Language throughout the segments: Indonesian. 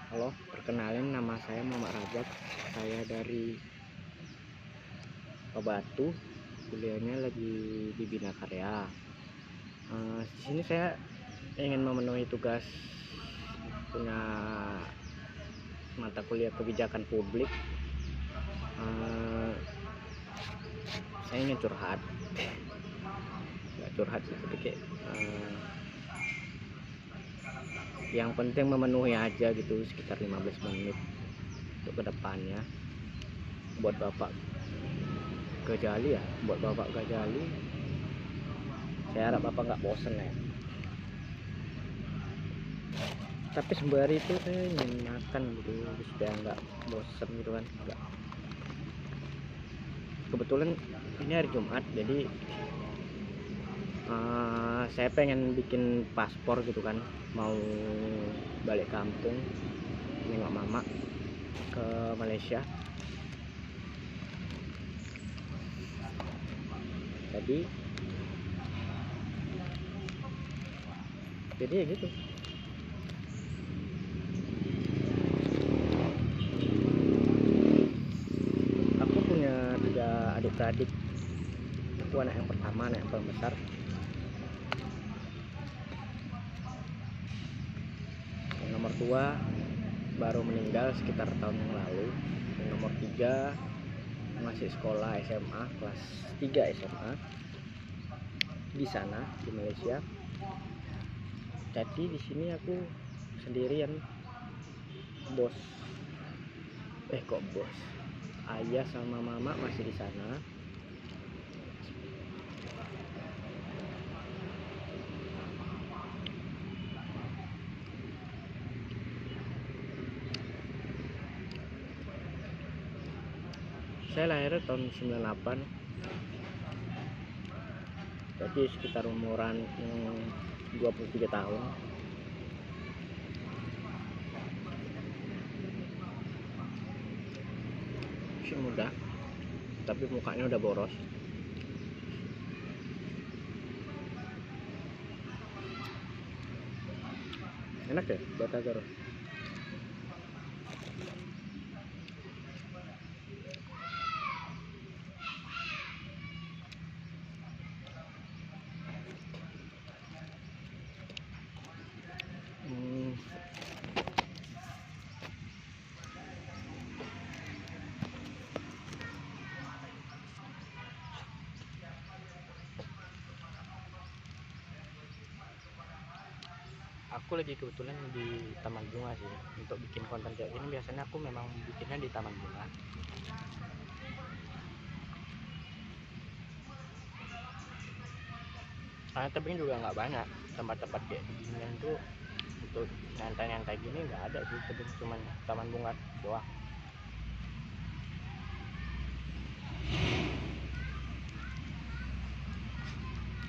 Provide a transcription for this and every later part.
Halo, perkenalin nama saya Muhammad Rajab. Saya dari Batu, kuliahnya lagi di Bina Karya. Di sini saya ingin memenuhi tugas punya mata kuliah kebijakan publik. Saya ingin curhat, nggak curhat sih, tapi kayak yang penting memenuhi aja gitu, sekitar 15 menit untuk kedepannya. Buat Bapak Gajali ya, buat Bapak Gajali, saya harap Bapak nggak bosen ya. Tapi sembari itu saya ingin makan gitu supaya nggak bosen gitu kan. Nggak. Kebetulan ini hari Jumat, jadi saya pengen bikin paspor gitu kan, mau balik kampung nengok mama ke Malaysia. Jadi ya gitu. Aku punya 3 adik-adik. Aku anak yang pertama, anak yang paling besar. Yang nomor 2 baru meninggal sekitar tahun yang lalu. Yang nomor 3 masih sekolah SMA, kelas 3 SMA di sana di Malaysia. Jadi di sini aku sendirian, bos. Kok bos? Ayah sama mama masih di sana. Saya lahir tahun 98. Jadi sekitar umuran 23 tahun. Masih muda, tapi mukanya udah boros. Enak ya batagor. Aku lagi kebetulan di Taman Bunga sih. Untuk bikin konten kayak gini biasanya aku memang bikinnya di Taman Bunga. Tapi juga nggak banyak tempat-tempat kayak beginian tuh. Untuk nyantai-nyantai gini nggak ada sih, cuma Taman Bunga doang.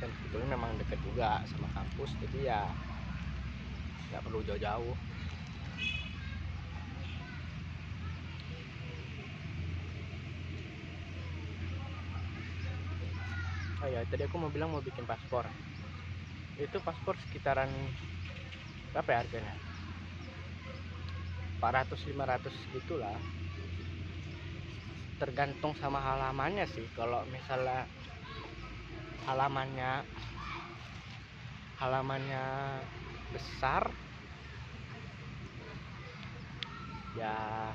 Dan sebetulnya memang deket juga sama kampus, jadi ya nggak perlu jauh-jauh. Oh ya, tadi aku mau bilang mau bikin paspor. Itu paspor sekitaran berapa ya harganya? 400-500 gitulah. Tergantung sama halamannya sih. Kalau misalnya halamannya besar ya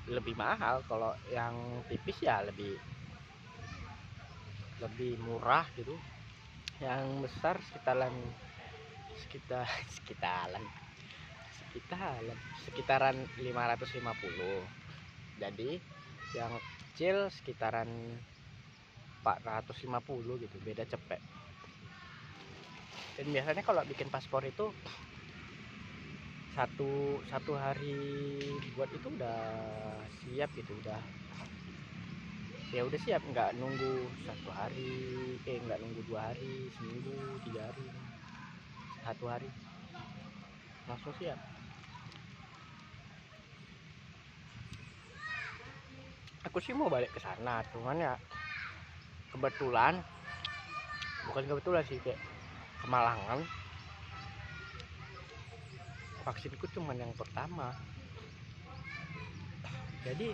lebih mahal. Kalau yang tipis ya lebih murah gitu. Yang besar sekitaran 550. Jadi yang kecil sekitaran 450 gitu, beda cepet. Dan biasanya kalau bikin paspor itu satu hari buat itu udah siap gitu, udah siap, nggak nunggu 1 hari, nggak nunggu 2 hari, seminggu, 3 hari, 1 hari langsung siap. Aku sih mau balik ke sana, cuman ya bukan kebetulan sih, kayak kemalangan. Vaksinku cuma yang pertama, jadi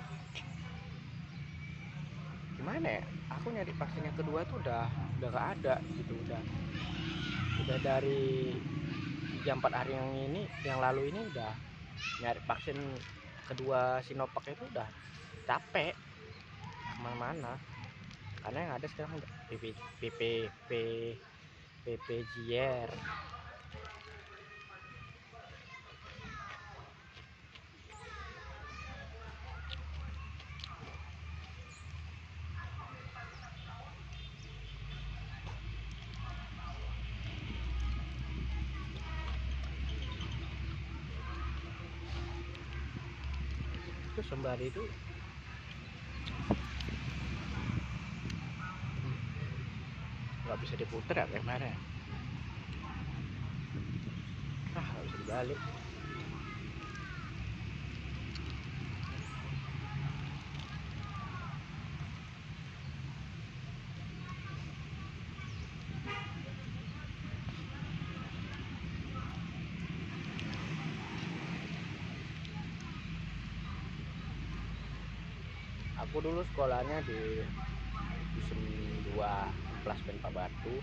gimana ya, aku nyari vaksin yang kedua tuh udah gak ada gitu, udah dari 3-4 hari yang lalu ini udah nyari vaksin kedua Sinovac itu udah capek kemana-mana, karena yang ada sekarang udah PPJR. Itu sembari itu nggak bisa diputer ya kayak mana, nggak bisa dibalik. Aku dulu sekolahnya di Dusun 2 kelas Penpa Batu,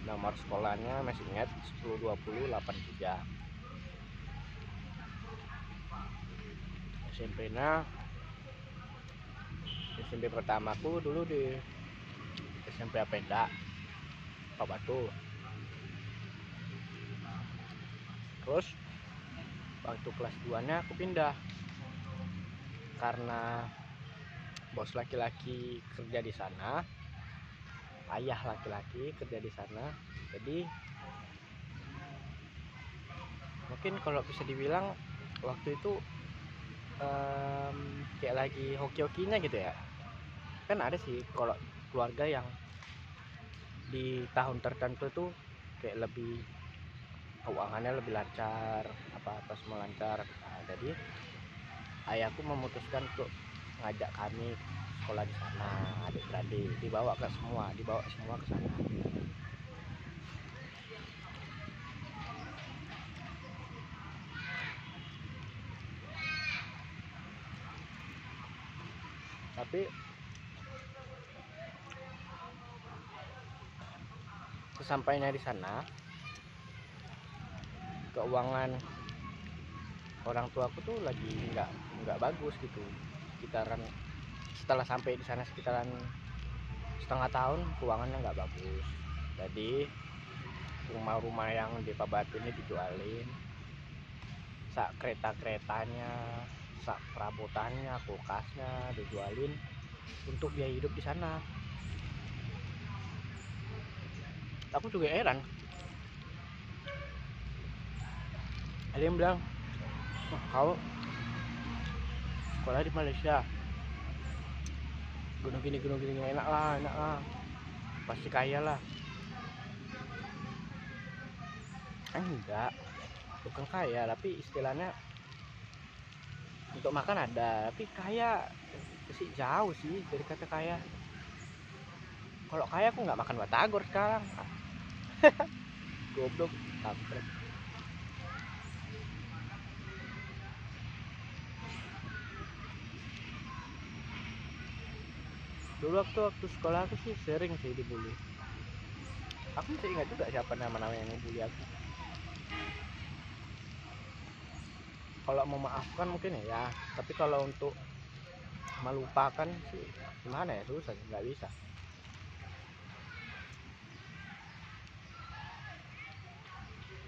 nomor sekolahnya masih ingat 102083. SMP pertamaku dulu di SMP Apenda Pak Batu. Terus waktu kelas 2 nya aku pindah karena bos laki-laki kerja di sana, ayah laki-laki kerja di sana. Jadi mungkin kalau bisa dibilang waktu itu kayak lagi hoki-hokinya gitu ya. Kan ada sih kalau keluarga yang di tahun tertentu tuh kayak lebih keuangannya lebih lancar, apa semua lancar. Nah, jadi ayahku memutuskan untuk ngajak kami sekolah di sana, adik-beradik dibawa semua ke sana. Tapi sesampainya di sana, keuangan orang tuaku tuh lagi nggak bagus gitu. Setelah sampai di sana sekitaran setengah tahun, keuangannya nggak bagus. Jadi rumah-rumah yang di Pabatu ini dijualin, sak kereta-keretanya, sak perabotannya, kulkasnya dijualin untuk biaya hidup di sana. Aku juga heran. Ada yang bilang, oh, kau sekolah di Malaysia, gunung gini enak lah, pasti kaya lah. Enggak, bukan kaya, tapi istilahnya untuk makan ada, tapi kaya sih jauh sih dari kata kaya. Kalau kaya aku nggak makan batagor sekarang. Goblok, kampret. Dulu waktu sekolah aku sih sering sih dibully. Aku masih ingat juga siapa nama-nama yang ngebully aku. Kalau memaafkan mungkin ya, tapi kalau untuk melupakan sih gimana ya, susah, nggak bisa.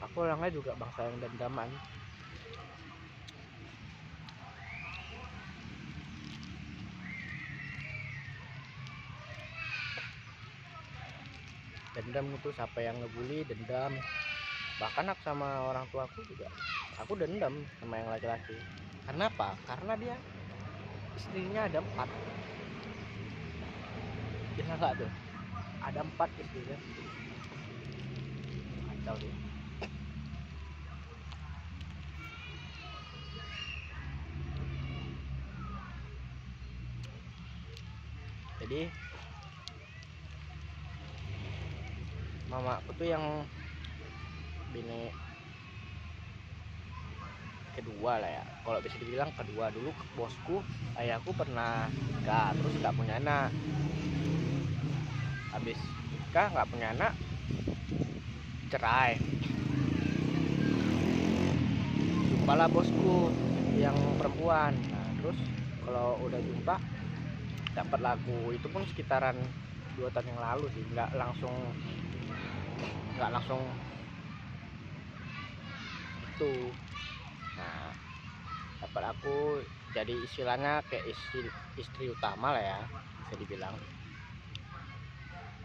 Aku orangnya juga bangsa yang dendaman. Dendam itu, siapa yang ngebully dendam. Bahkan aku sama orang tuaku juga, aku dendam sama yang laki-laki. Karena apa? Karena dia istrinya ada 4. Bisa nggak tuh? Ada 4 istrinya. Kacau dia. Jadi mama aku tuh yang bini kedua lah ya, kalau bisa dibilang kedua. Dulu bosku, ayahku pernah nikah terus nggak punya anak, habis nikah nggak punya anak, cerai. Jumpalah bosku yang perempuan. Nah terus kalau udah jumpa dapat lagu itu pun sekitaran 2 tahun yang lalu sih, nggak langsung itu. Nah dapat aku jadi istilahnya kayak istri utama lah ya, bisa dibilang.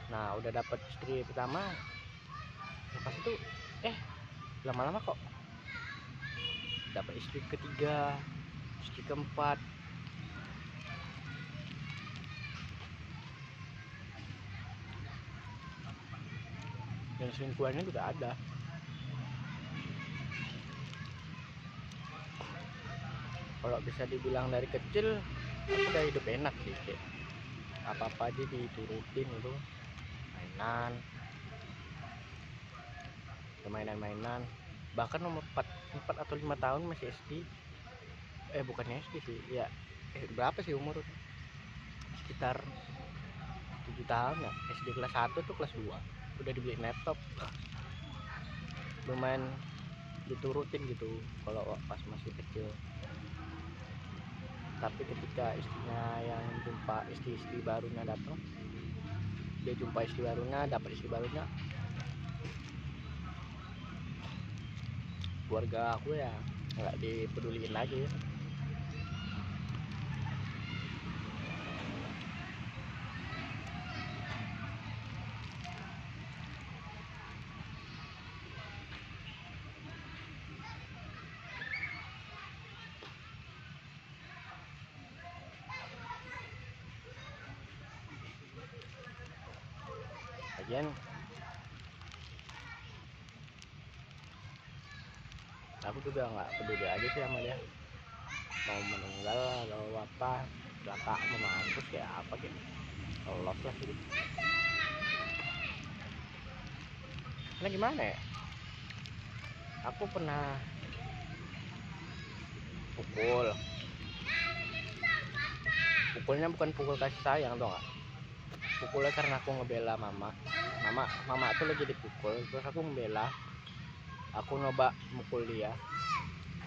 Nah udah dapat istri pertama, pas itu lama-lama kok dapat istri ketiga, istri keempat. Dan selingkuhannya juga ada. Kalau bisa dibilang dari kecil aku udah hidup enak sih, kayak apa-apa aja diturutin itu, mainan, bahkan umur 4 atau 5 tahun masih SD. Bukannya SD sih ya, berapa sih umur, sekitar 7 tahun ya, SD kelas 1 tuh kelas 2 udah dibeli laptop. Lumayan diturutin gitu kalau pas masih kecil. Tapi ketika istrinya yang jumpa istri barunya datang, dia jumpa istri barunya, dapat istri barunya, keluarga aku ya nggak dipeduliin lagi. Lagian aku juga nggak peduli aja sih sama dia, mau meninggal atau apa, kakak memampus kayak apa kayak lolos lah gitu. Nah gimana ya, aku pernah pukulnya bukan pukul kasih sayang tuh nggak, pukulnya karena aku ngebela mama tuh lagi dipukul, terus aku ngebela, aku nyoba mukul dia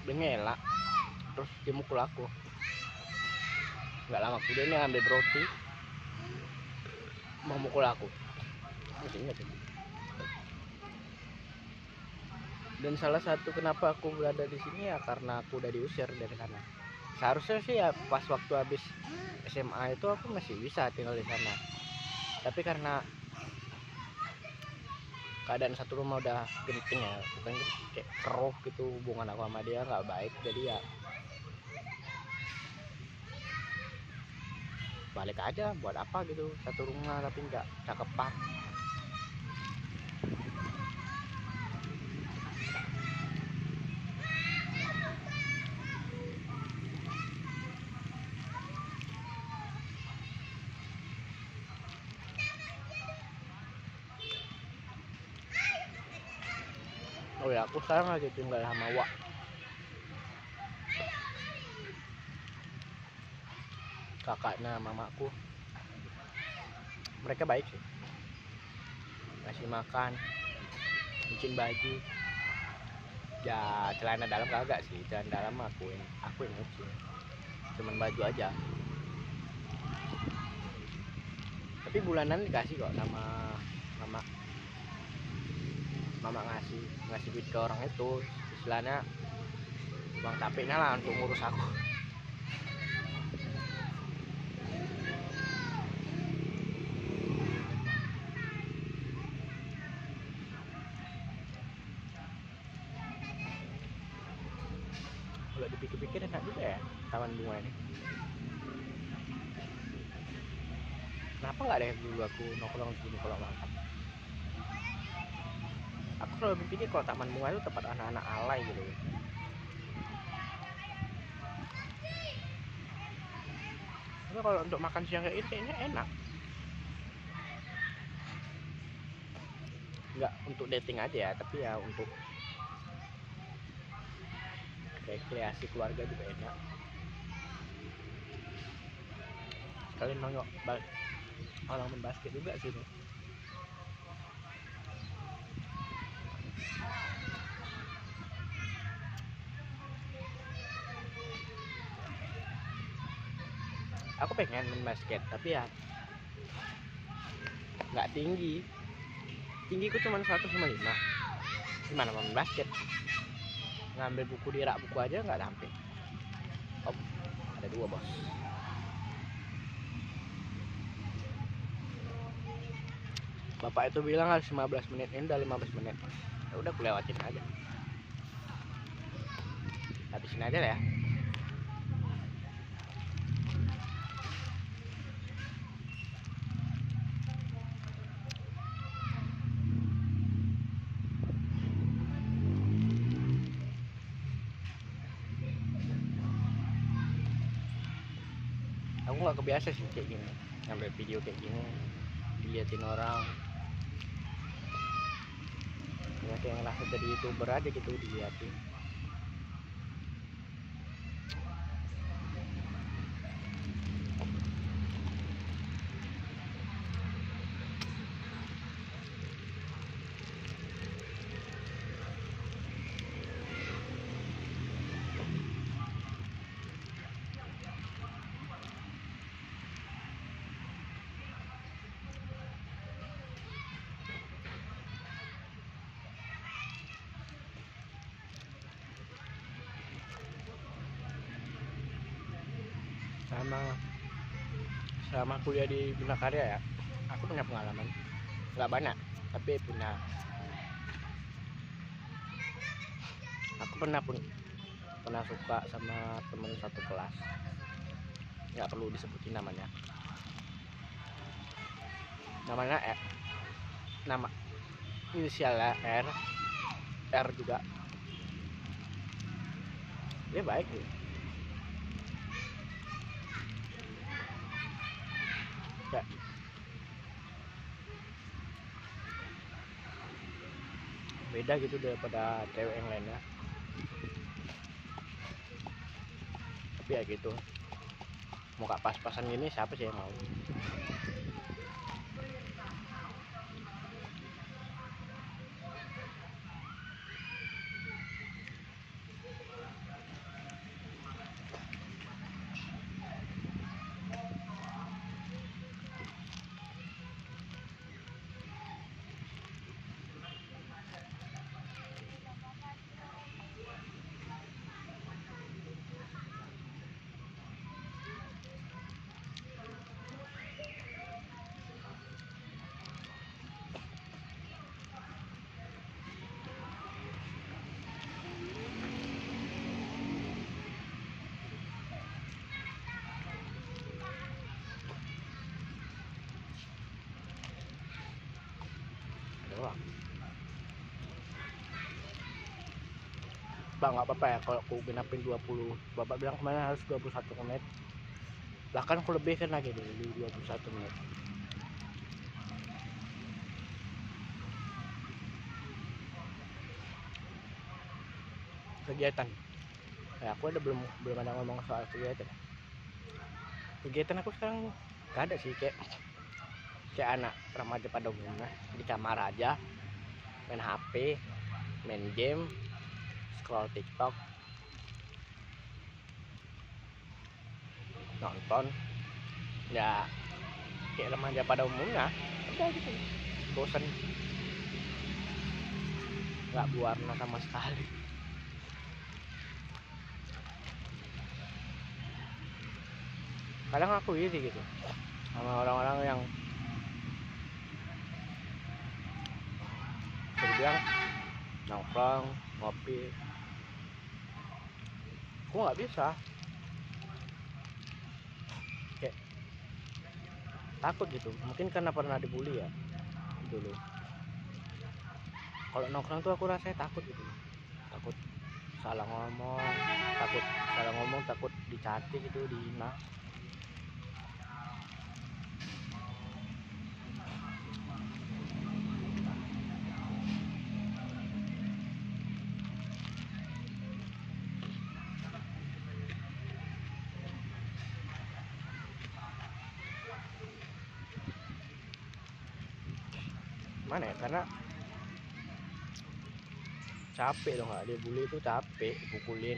ngelak, terus dia mukul aku. Nggak lama kemudian dia ngambil roti mau mukul aku, masih ingat itu. Dan salah satu kenapa aku berada di sini ya karena aku udah diusir dari sana. Seharusnya sih ya pas waktu habis SMA itu aku masih bisa tinggal di sana, tapi karena keadaan satu rumah udah genting ya, bukan kayak keruh gitu, hubungan aku sama dia nggak baik, jadi ya balik aja, buat apa gitu satu rumah tapi nggak cakepan. Oh ya, aku sekarang lagi tinggal sama Wak, kakaknya mamaku. Mereka baik sih, ngasih makan, nyuciin baju. Ya celana dalam kagak sih, celana dalam aku yang nyuci, cuman baju aja. Tapi bulanan dikasih kok sama mama. Mama ngasih duit ke orang itu, istilahnya uang tapenya lah untuk ngurus aku. Kalau dipikir-pikir enak juga ya taman bunga ini. Kenapa nggak deh dulu aku nongkrong di sini kalau malam? Aku selalu berpikir kalau taman bunga itu tempat anak-anak alay gitu. Tapi kalau untuk makan siang kayak ini kayaknya enak. Nggak untuk dating aja ya, tapi ya untuk kayak kreasi keluarga juga enak. Kalian nongok orang main basket juga sini. Aku pengen main basket tapi ya nggak tinggiku cuma 155. Gimana main basket? Ngambil buku di rak buku aja nggak sampai. Oh, ada 2 bos. Bapak itu bilang harus 15 menit, ini udah 15 menit. Ya udah, aku lewatin aja. Habisin aja lah ya. Aku nggak kebiasa sih kayak gini, ngambil video kayak gini diliatin orang ya, kayak ngerasa jadi YouTuber aja gitu diliatin. Selama kuliah di Bina Karya ya, aku punya pengalaman nggak banyak tapi aku pernah suka sama temen satu kelas, nggak perlu disebutin namanya nama inisialnya R juga. Dia baik sih. Kayak beda gitu daripada cewek yang lainnya. Tapi ya gitu, muka pas-pasan gini siapa sih yang mau? Bang, nggak apa-apa ya kalau aku genapin 20. Bapak bilang kemana harus 21 menit, bahkan aku lebih kan lagi di 21 menit. Kegiatan ya, aku belum ada ngomong soal kegiatan aku sekarang gak ada sih, kayak anak remaja pada umumnya di kamar aja, main HP, main game, scroll TikTok, nonton ya kayak remaja pada umumnya. Udah gitu, bosan, nggak berwarna sama sekali. Kadang aku iri gitu sama orang-orang yang bilang nongkrong ngopi. Aku nggak bisa, kayak takut gitu, mungkin karena pernah dibully ya dulu. Kalau nongkrong tuh aku rasanya takut gitu, takut salah ngomong, takut dicaci gitu, dihina. gimana ya, karena capek loh, nggak dia bully itu capek pukulin.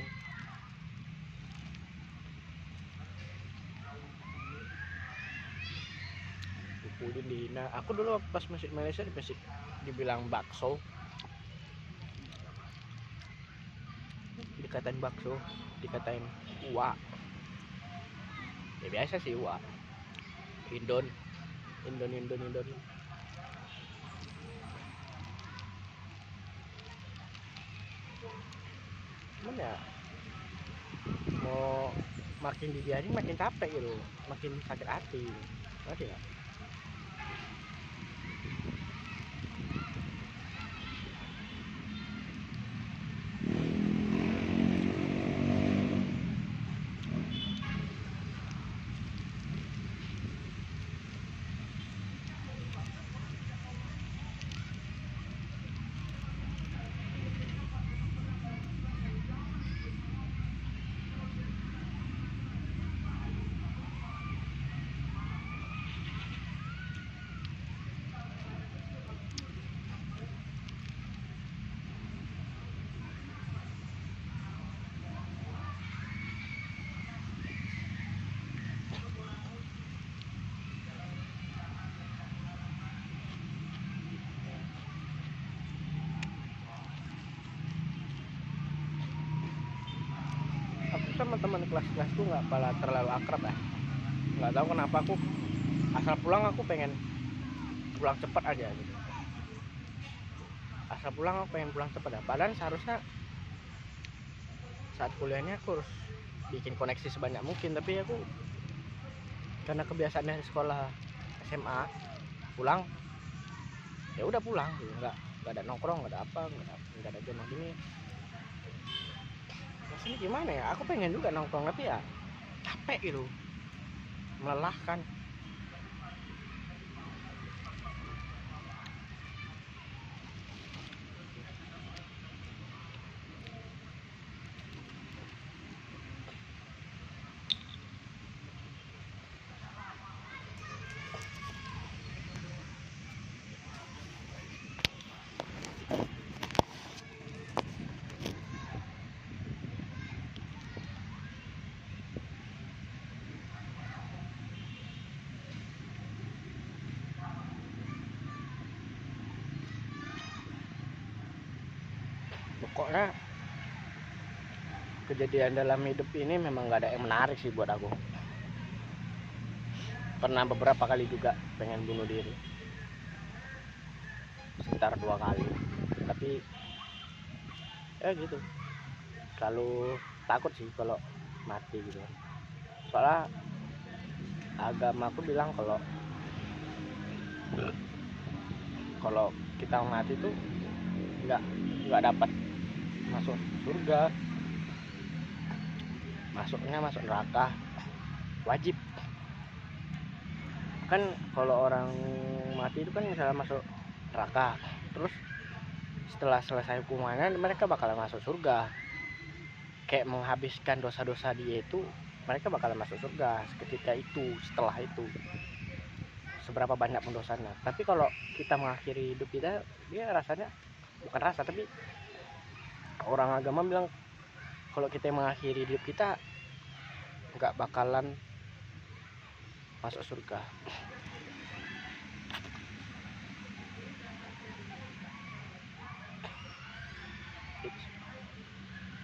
Dihina. Aku dulu pas masih Malaysia masih dibilang bakso, dikatain bakso, dikatain uak. Ya biasa sih uak. Indon. Cuman ya mau makin dibiarin makin capek gitu, makin sakit hati. Ngerti nggak? Aku sama teman kelas-kelasku nggak pala terlalu akrab ya. Nggak tahu kenapa aku asal pulang aku pengen pulang cepat aja gitu. Asal pulang aku pengen pulang cepat ya. Padahal seharusnya saat kuliahnya aku harus bikin koneksi sebanyak mungkin, tapi aku karena kebiasaan dari sekolah SMA pulang ya udah pulang gitu, nggak ada nongkrong, nggak ada apa, nggak ada game gini. Nah, sini gimana ya, aku pengen juga nongkrong tapi ya capek gitu, melelahkan. Pokoknya kejadian dalam hidup ini memang nggak ada yang menarik sih buat aku. Pernah beberapa kali juga pengen bunuh diri, sekitar 2 kali, tapi ya gitu, selalu takut sih kalau mati gitu. Soalnya agama aku bilang kalau kita mati tuh nggak dapat masuk surga, masuknya masuk neraka wajib. Kan kalau orang mati itu kan misalnya masuk neraka, terus setelah selesai hukumannya mereka bakalan masuk surga, kayak menghabiskan dosa-dosa dia itu, mereka bakalan masuk surga seketika itu. Setelah itu seberapa banyak pun dosanya. Tapi kalau kita mengakhiri hidup kita, dia rasanya bukan rasa, tapi orang agama bilang kalau kita mengakhiri hidup kita nggak bakalan masuk surga.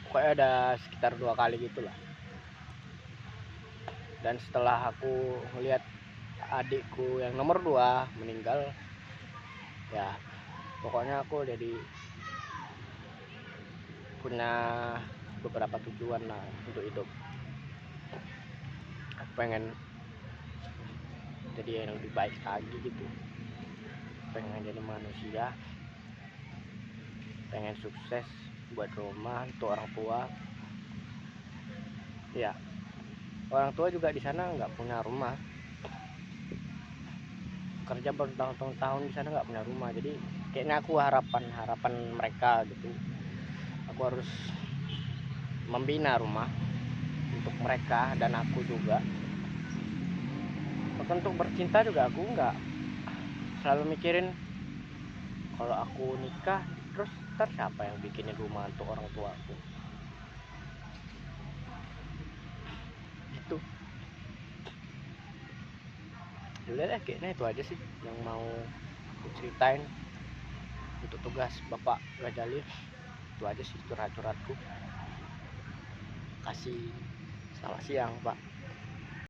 Pokoknya ada sekitar 2 kali gitulah. Dan setelah aku melihat adikku yang nomor 2 meninggal, ya pokoknya aku jadi punya beberapa tujuan lah untuk hidup. Aku pengen jadi yang lebih baik lagi gitu, pengen jadi manusia, pengen sukses buat rumah untuk orang tua. Ya orang tua juga di sana nggak punya rumah, kerja bertahun-tahun di sana nggak punya rumah. Jadi kayaknya aku harapan mereka gitu, aku harus membina rumah untuk mereka dan aku juga. Untuk bercinta juga aku nggak selalu mikirin Kalau aku nikah terus ntar siapa yang bikinin rumah untuk orang tua aku? Itu udah deh, kayaknya itu aja sih yang mau aku ceritain untuk tugas Bapak Gajali. Itu aja sih curhat-curhatku. Kasih selamat siang Pak.